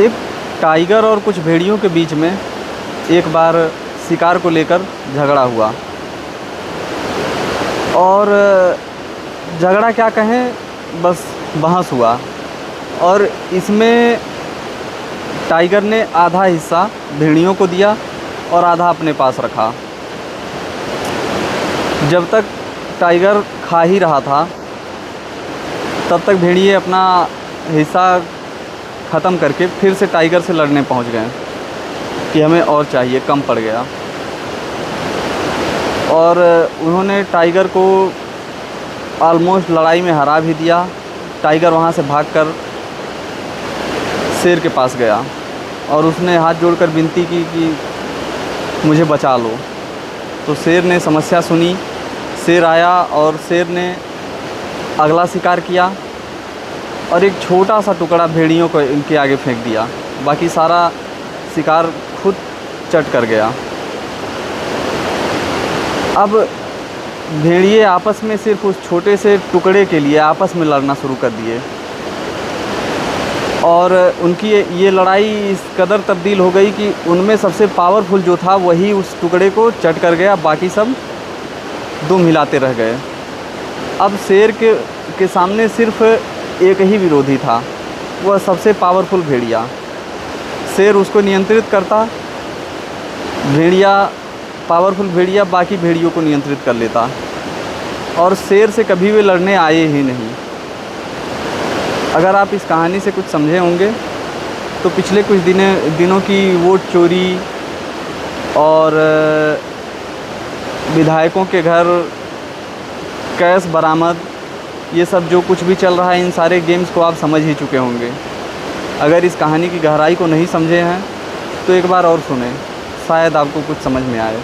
एक टाइगर और कुछ भेड़ियों के बीच में एक बार शिकार को लेकर झगड़ा हुआ। और झगड़ा क्या कहें, बस बहस हुआ। और इसमें टाइगर ने आधा हिस्सा भेड़ियों को दिया और आधा अपने पास रखा। जब तक टाइगर खा ही रहा था तब तक भेड़िए अपना हिस्सा ख़त्म करके फिर से टाइगर से लड़ने पहुंच गए कि हमें और चाहिए, कम पड़ गया। और उन्होंने टाइगर को ऑलमोस्ट लड़ाई में हरा भी दिया। टाइगर वहां से भागकर शेर के पास गया और उसने हाथ जोड़कर विनती की कि मुझे बचा लो। तो शेर ने समस्या सुनी। शेर आया और शेर ने अगला शिकार किया और एक छोटा सा टुकड़ा भेड़ियों को इनके आगे फेंक दिया। बाकी सारा शिकार खुद चट कर गया। अब भेड़िए आपस में सिर्फ उस छोटे से टुकड़े के लिए आपस में लड़ना शुरू कर दिए और उनकी ये लड़ाई इस कदर तब्दील हो गई कि उनमें सबसे पावरफुल जो था वही उस टुकड़े को चट कर गया, बाकी सब दुम हिलाते रह गए। अब शेर के सामने सिर्फ एक ही विरोधी था, वह सबसे पावरफुल भेड़िया। शेर उसको नियंत्रित करता, पावरफुल भेड़िया बाकी भेड़ियों को नियंत्रित कर लेता और शेर से कभी वे लड़ने आए ही नहीं। अगर आप इस कहानी से कुछ समझे होंगे तो पिछले कुछ दिनों की वोट चोरी और विधायकों के घर कैश बरामद, ये सब जो कुछ भी चल रहा है, इन सारे गेम्स को आप समझ ही चुके होंगे। अगर इस कहानी की गहराई को नहीं समझे हैं तो एक बार और सुनें, शायद आपको कुछ समझ में आए।